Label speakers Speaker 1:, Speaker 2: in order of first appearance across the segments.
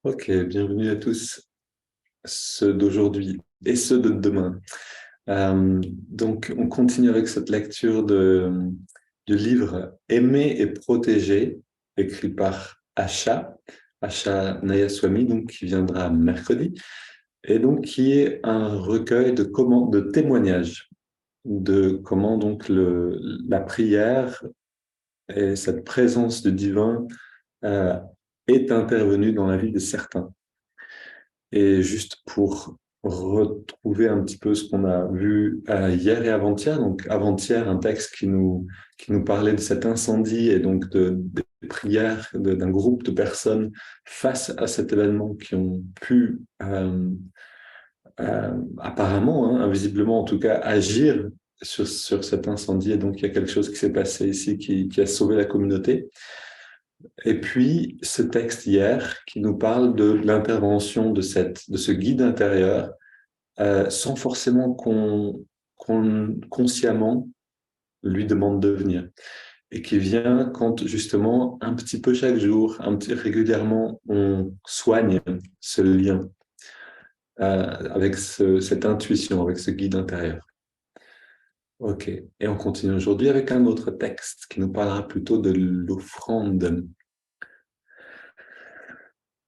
Speaker 1: Ok, bienvenue à tous, ceux d'aujourd'hui et ceux de demain. Donc, on continue avec cette lecture du livre Aimer et protéger, écrit par Asha Nayaswami, donc qui viendra mercredi, et donc qui est un recueil de témoignages de comment donc la prière et cette présence du divin euh, est intervenue dans la vie de certains. Et juste pour retrouver un petit peu ce qu'on a vu hier et avant-hier, donc avant-hier, un texte qui nous parlait de cet incendie et donc des prières d'un groupe de personnes face à cet événement qui ont pu apparemment, hein, invisiblement en tout cas, agir sur cet incendie. Et donc il y a quelque chose qui s'est passé ici qui a sauvé la communauté. Et puis, ce texte hier qui nous parle de l'intervention de ce guide intérieur, sans forcément qu'on consciemment lui demande de venir. Et qui vient quand justement, un petit peu chaque jour, régulièrement, on soigne ce lien avec cette intuition, avec ce guide intérieur. Ok, et on continue aujourd'hui avec un autre texte qui nous parlera plutôt de l'offrande.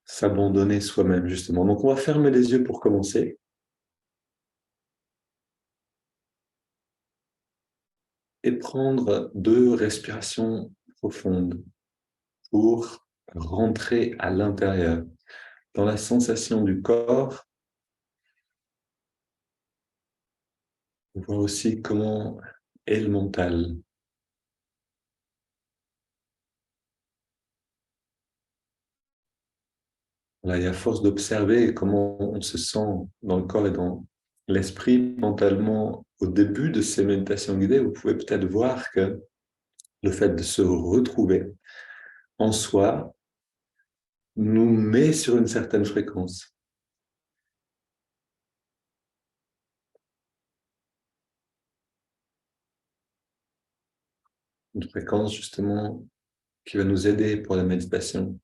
Speaker 1: S'abandonner soi-même, justement. Donc, on va fermer les yeux pour commencer et prendre 2 respirations profondes pour rentrer à l'intérieur, dans la sensation du corps. On voit aussi comment est le mental. Là, et à force d'observer comment on se sent dans le corps et dans l'esprit mentalement au début de ces méditations guidées, vous pouvez peut-être voir que le fait de se retrouver en soi nous met sur une certaine fréquence. Une fréquence justement qui va nous aider pour la méditation.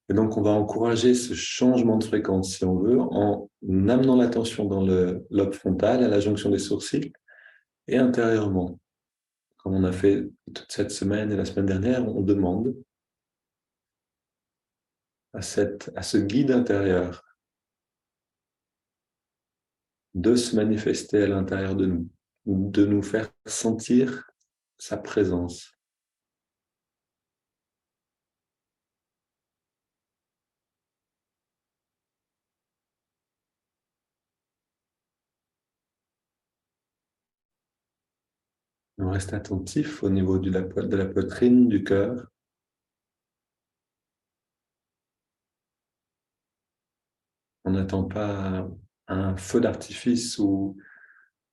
Speaker 1: Et donc, on va encourager ce changement de fréquence, si on veut, en amenant l'attention dans le lobe frontal, à la jonction des sourcils, et intérieurement. Comme on a fait toute cette semaine et la semaine dernière, on demande à ce guide intérieur de se manifester à l'intérieur de nous, de nous faire sentir sa présence. On reste attentif au niveau de la poitrine, du cœur. On n'attend pas un feu d'artifice ou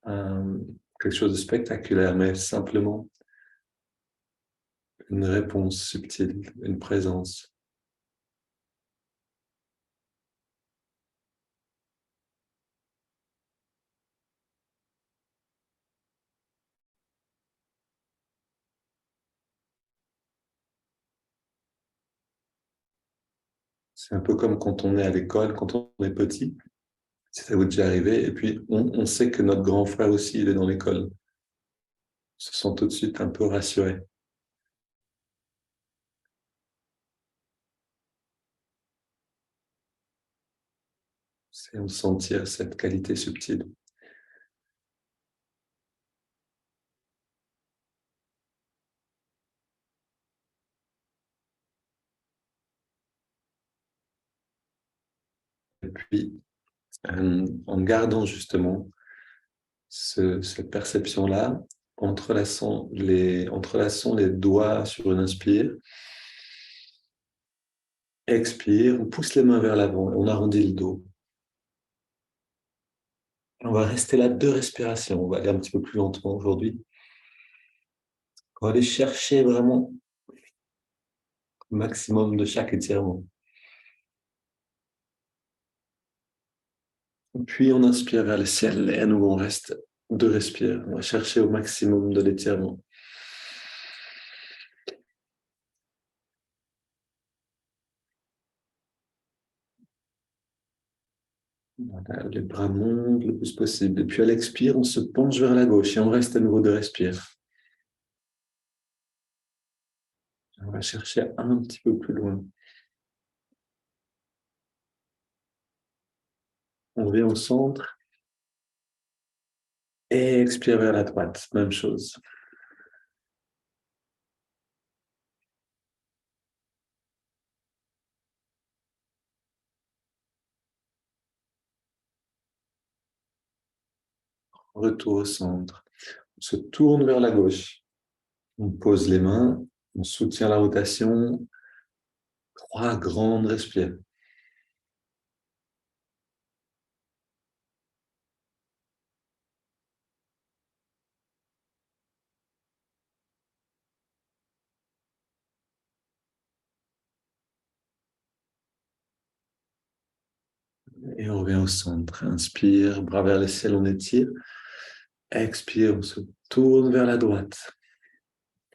Speaker 1: quelque chose de spectaculaire, mais simplement une réponse subtile, une présence. C'est un peu comme quand on est à l'école, quand on est petit, si ça vous est déjà arrivé, et puis on sait que notre grand frère aussi, il est dans l'école. On se sent tout de suite un peu rassuré. C'est de sentir cette qualité subtile. Et puis, en gardant justement cette perception-là, entrelaçons les doigts sur une inspire, expire, on pousse les mains vers l'avant, on arrondit le dos. On va rester là 2 respirations, on va aller un petit peu plus lentement aujourd'hui. On va aller chercher vraiment le maximum de chaque étirement. Puis on inspire vers le ciel et à nouveau on reste 2 respires. On va chercher au maximum de l'étirement. Voilà, les bras montent le plus possible. Et puis à l'expire, on se penche vers la gauche et on reste à nouveau de respirer. On va chercher un petit peu plus loin. On revient au centre et expire vers la droite. Même chose. Retour au centre. On se tourne vers la gauche. On pose les mains. On soutient la rotation. 3 grandes respires. Et on revient au centre. Inspire, bras vers le ciel, on étire. Expire, on se tourne vers la droite.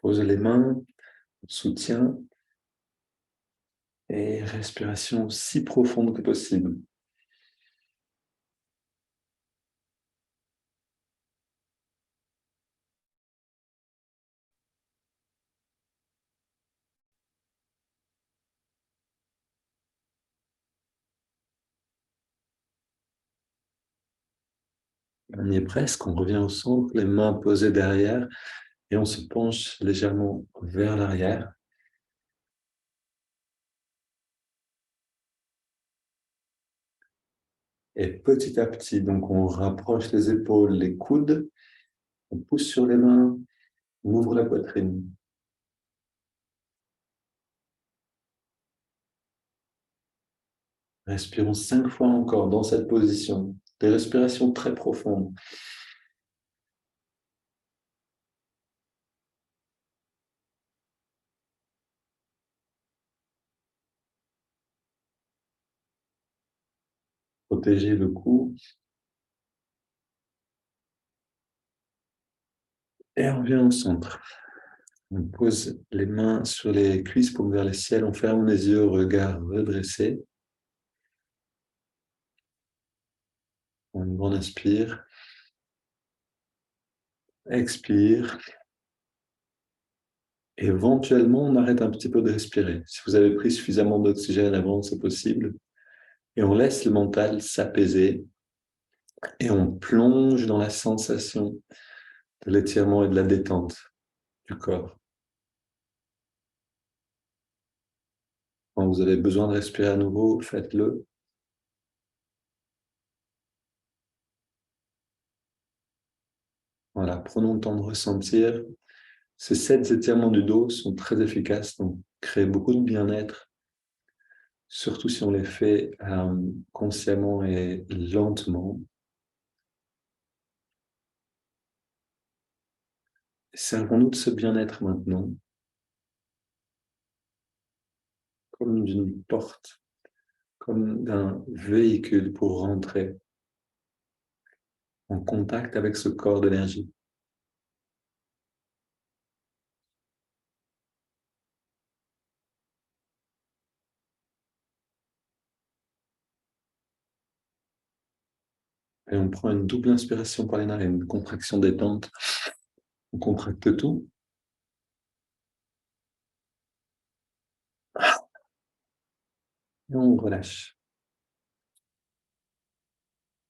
Speaker 1: Pose les mains, on soutient. Et respiration aussi profonde que possible. On y est presque, on revient au centre, les mains posées derrière et on se penche légèrement vers l'arrière. Et petit à petit, donc on rapproche les épaules, les coudes, on pousse sur les mains, on ouvre la poitrine. Respirons 5 fois encore dans cette position. Des respirations très profondes. Protégez le cou. Et on revient au centre. On pose les mains sur les cuisses, paumes vers le ciel. On ferme les yeux, regard redressé. On inspire. Expire. Éventuellement, on arrête un petit peu de respirer. Si vous avez pris suffisamment d'oxygène avant, c'est possible. Et on laisse le mental s'apaiser et on plonge dans la sensation de l'étirement et de la détente du corps. Quand vous avez besoin de respirer à nouveau, faites-le. Voilà, prenons le temps de ressentir. Ces 7 étirements du dos sont très efficaces, donc créent beaucoup de bien-être, surtout si on les fait consciemment et lentement. Servons-nous de ce bien-être maintenant comme d'une porte, comme d'un véhicule pour rentrer en contact avec ce corps d'énergie. Et on prend une double inspiration par les narines, une contraction détente. On contracte tout. Et on relâche.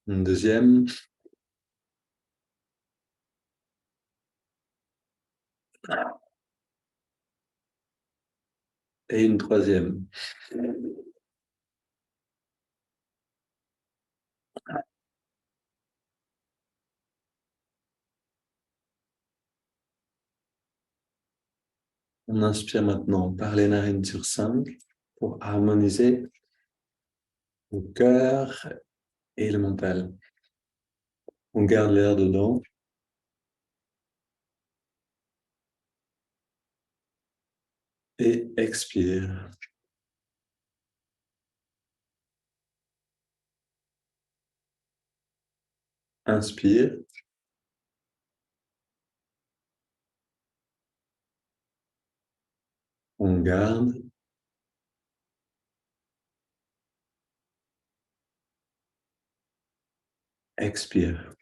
Speaker 1: Une deuxième. Et une troisième. On inspire maintenant par les narines sur 5 pour harmoniser le cœur et le mental. On garde l'air dedans et expire. Inspire. On garde. Expire.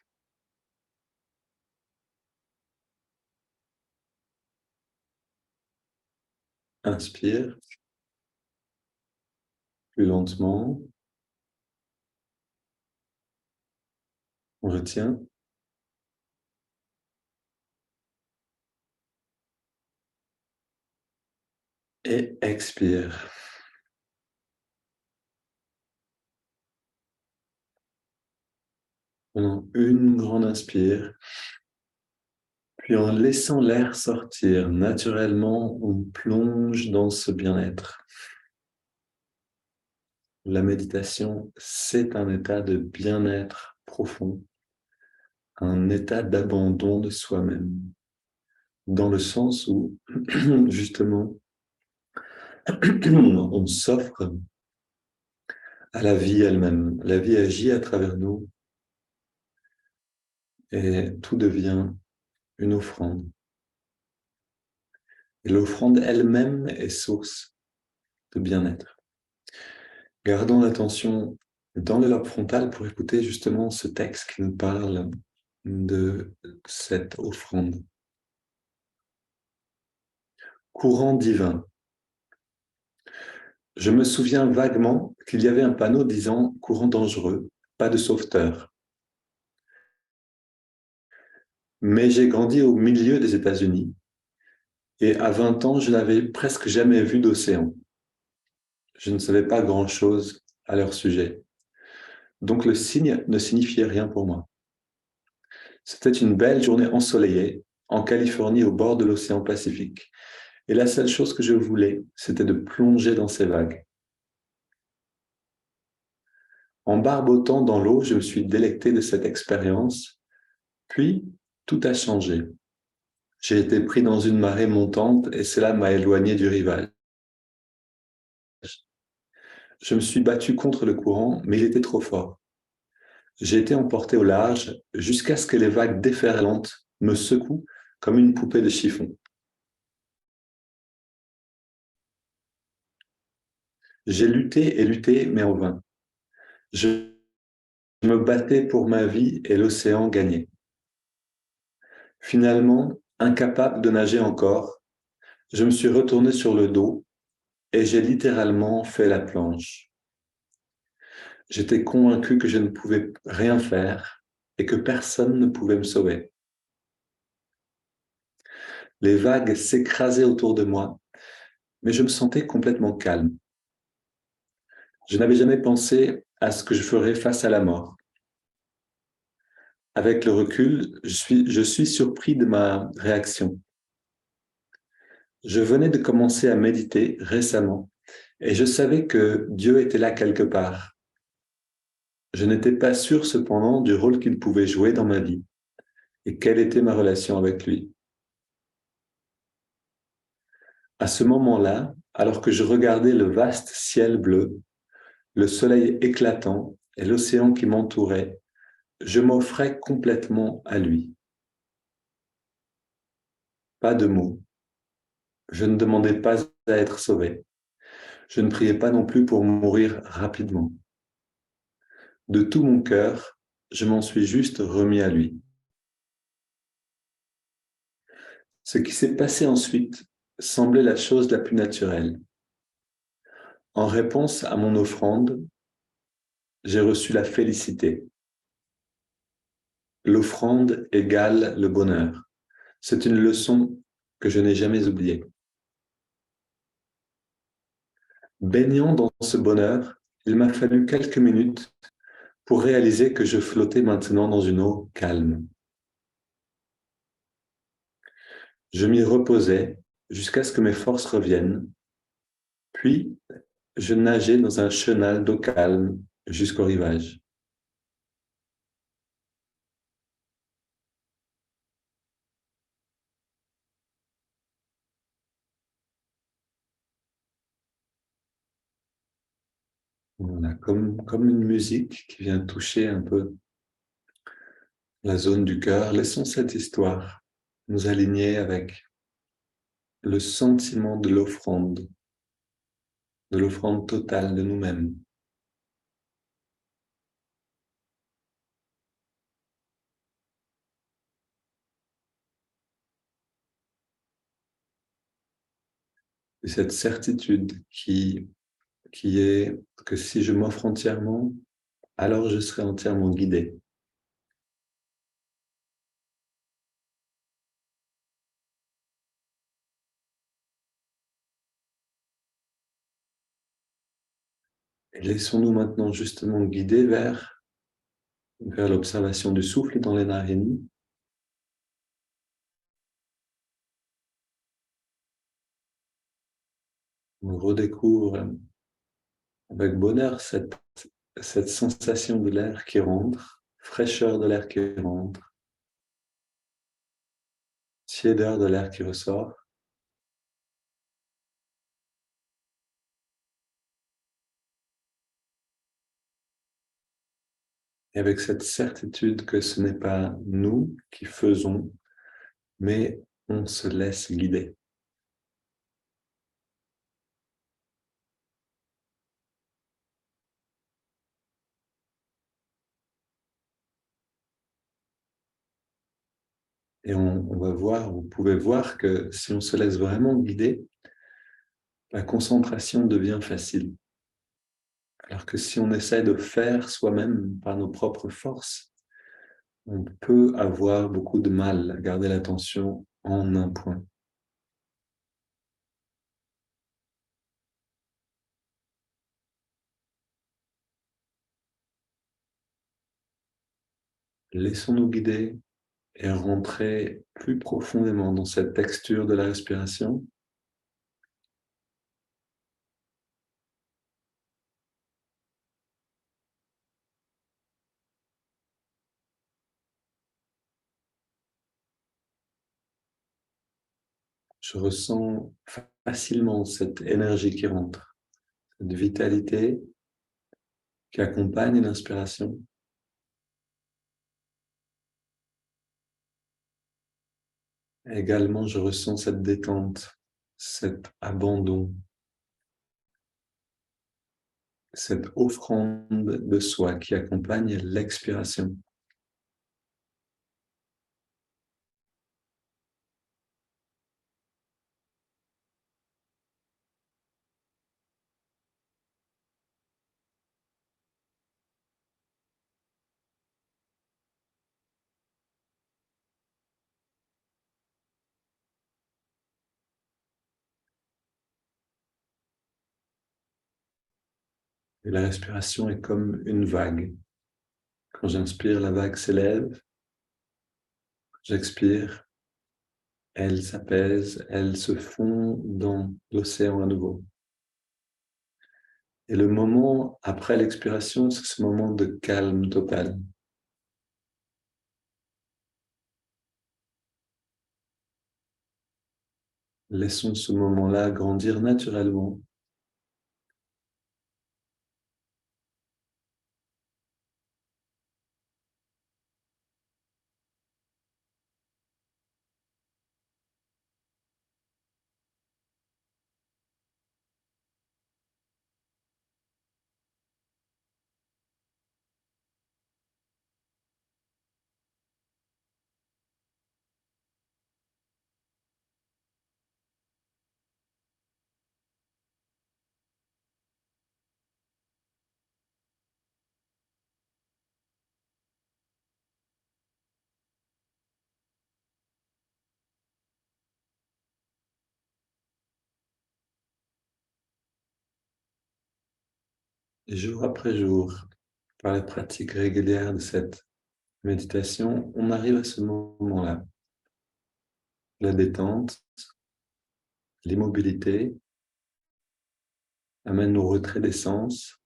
Speaker 1: Inspire. Plus lentement. On retient. Et expire. Prenons une grande inspire. Puis en laissant l'air sortir naturellement, on plonge dans ce bien-être. La méditation, c'est un état de bien-être profond, un état d'abandon de soi-même, dans le sens où, justement, on s'offre à la vie elle-même. La vie agit à travers nous et tout devient une offrande. Et l'offrande elle-même est source de bien-être. Gardons l'attention dans le lobe frontal pour écouter justement ce texte qui nous parle de cette offrande. Courant divin. Je me souviens vaguement qu'il y avait un panneau disant « Courant dangereux, pas de sauveteur ». Mais j'ai grandi au milieu des États-Unis et à 20 ans, je n'avais presque jamais vu d'océan. Je ne savais pas grand-chose à leur sujet. Donc le signe ne signifiait rien pour moi. C'était une belle journée ensoleillée en Californie au bord de l'océan Pacifique. Et la seule chose que je voulais, c'était de plonger dans ces vagues. En barbotant dans l'eau, je me suis délecté de cette expérience. Puis, tout a changé. J'ai été pris dans une marée montante et cela m'a éloigné du rivage. Je me suis battu contre le courant, mais il était trop fort. J'ai été emporté au large jusqu'à ce que les vagues déferlantes me secouent comme une poupée de chiffon. J'ai lutté et lutté, mais en vain. Je me battais pour ma vie et l'océan gagnait. Finalement, incapable de nager encore, je me suis retourné sur le dos et j'ai littéralement fait la planche. J'étais convaincu que je ne pouvais rien faire et que personne ne pouvait me sauver. Les vagues s'écrasaient autour de moi, mais je me sentais complètement calme. Je n'avais jamais pensé à ce que je ferais face à la mort. Avec le recul, je suis surpris de ma réaction. Je venais de commencer à méditer récemment et je savais que Dieu était là quelque part. Je n'étais pas sûr cependant du rôle qu'il pouvait jouer dans ma vie et quelle était ma relation avec lui. À ce moment-là, alors que je regardais le vaste ciel bleu, le soleil éclatant et l'océan qui m'entourait, je m'offrais complètement à lui. Pas de mots. Je ne demandais pas à être sauvé. Je ne priais pas non plus pour mourir rapidement. De tout mon cœur, je m'en suis juste remis à lui. Ce qui s'est passé ensuite semblait la chose la plus naturelle. En réponse à mon offrande, j'ai reçu la félicité. L'offrande égale le bonheur. C'est une leçon que je n'ai jamais oubliée. Baignant dans ce bonheur, il m'a fallu quelques minutes pour réaliser que je flottais maintenant dans une eau calme. Je m'y reposais jusqu'à ce que mes forces reviennent, puis je nageais dans un chenal d'eau calme jusqu'au rivage. Voilà, comme une musique qui vient toucher un peu la zone du cœur. Laissons cette histoire nous aligner avec le sentiment de l'offrande totale de nous-mêmes. Et cette certitude qui est que si je m'offre entièrement, alors je serai entièrement guidé. Et laissons-nous maintenant justement guider vers l'observation du souffle dans les narines. On redécouvre avec bonheur cette sensation de l'air qui rentre, fraîcheur de l'air qui rentre, tiédeur de l'air qui ressort. Et avec cette certitude que ce n'est pas nous qui faisons, mais on se laisse guider. Et on va voir, vous pouvez voir que si on se laisse vraiment guider, la concentration devient facile. Alors que si on essaie de faire soi-même par nos propres forces, on peut avoir beaucoup de mal à garder l'attention en un point. Laissons-nous guider et rentrer plus profondément dans cette texture de la respiration. Je ressens facilement cette énergie qui rentre, cette vitalité qui accompagne l'inspiration. Et également, je ressens cette détente, cet abandon, cette offrande de soi qui accompagne l'expiration. Et la respiration est comme une vague. Quand j'inspire, la vague s'élève. J'expire, elle s'apaise, elle se fond dans l'océan à nouveau. Et le moment après l'expiration, c'est ce moment de calme total. Laissons ce moment-là grandir naturellement. Et jour après jour, par la pratique régulière de cette méditation, on arrive à ce moment-là. La détente, l'immobilité amène au retrait des sens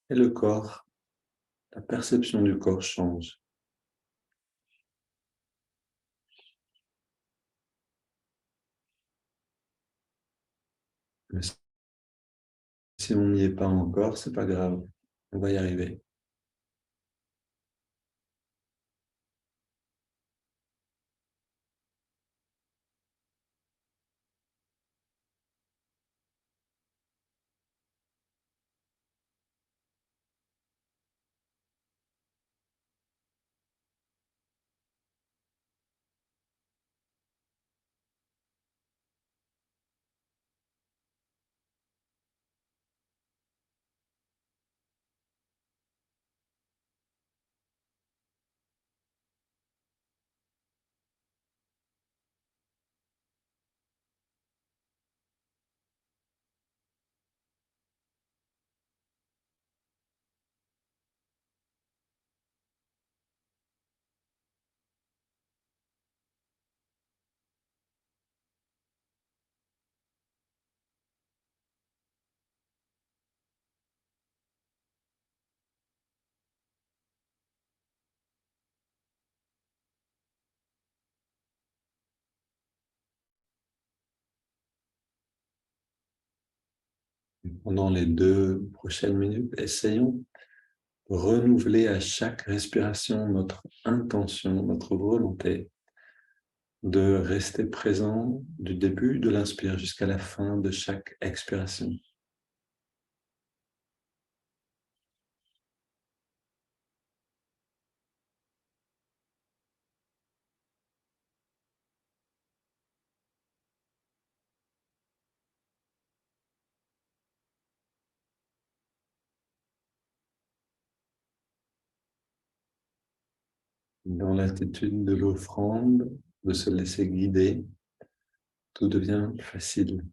Speaker 1: et le corps, la perception du corps change. Mais si on n'y est pas encore, c'est pas grave, on va y arriver. Pendant les 2 prochaines minutes, essayons de renouveler à chaque respiration notre intention, notre volonté de rester présent du début de l'inspire jusqu'à la fin de chaque expiration. Dans l'attitude de l'offrande, de se laisser guider, tout devient facile.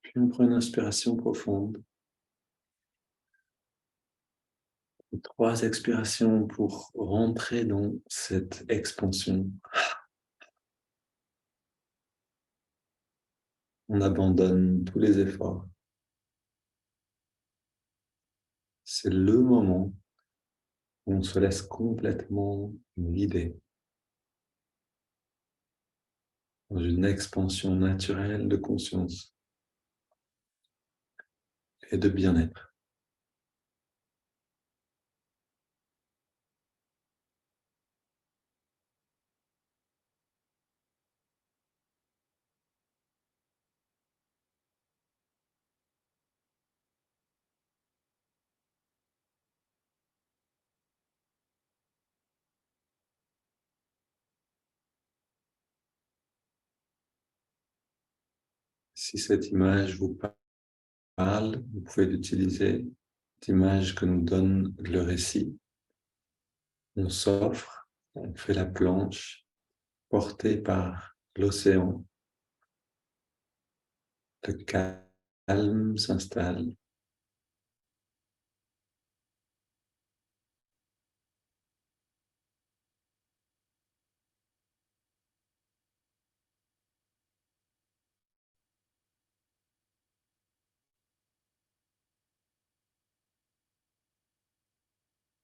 Speaker 1: Puis on prend une inspiration profonde. 3 expirations pour rentrer dans cette expansion. On abandonne tous les efforts. C'est le moment où on se laisse complètement guider dans une expansion naturelle de conscience et de bien-être. Si cette image vous parle, vous pouvez l'utiliser, cette image que nous donne le récit. On s'offre, on fait la planche, porté par l'océan. Le calme s'installe.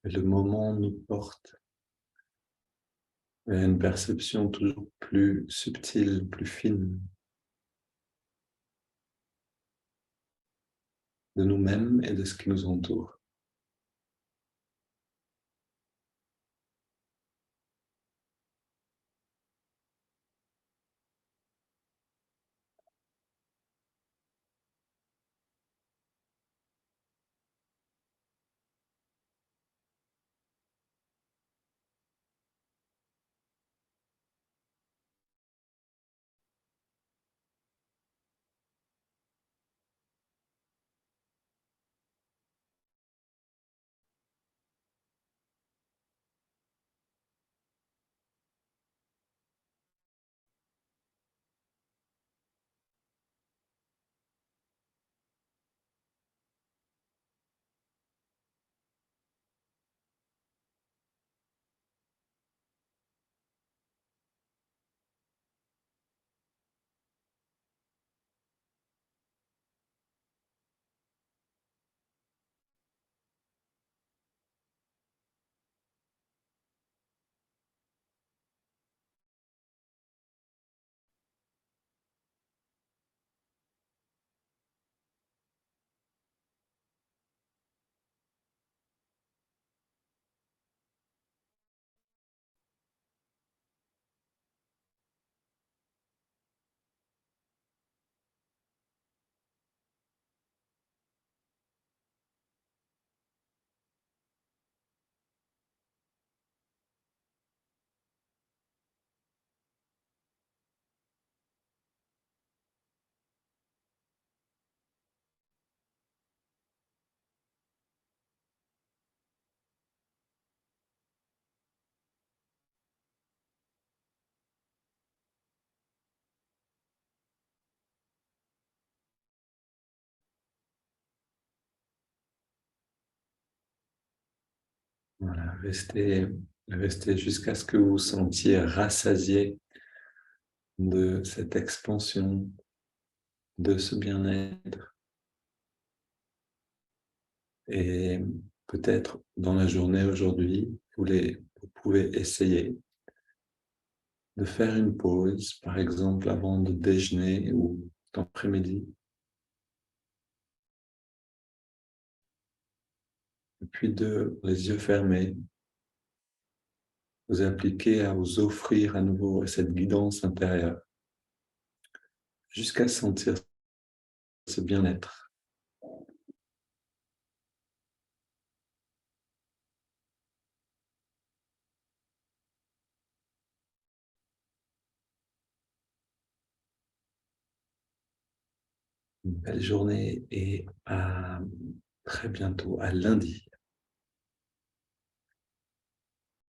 Speaker 1: Et le moment nous porte vers une perception toujours plus subtile, plus fine de nous-mêmes et de ce qui nous entoure. Voilà, restez jusqu'à ce que vous vous sentiez rassasié de cette expansion, de ce bien-être. Et peut-être dans la journée aujourd'hui, vous pouvez essayer de faire une pause, par exemple avant de déjeuner ou d'après-midi, et puis de les yeux fermés, vous appliquer à vous offrir à nouveau cette guidance intérieure, jusqu'à sentir ce bien-être. Une belle journée et à très bientôt, à lundi.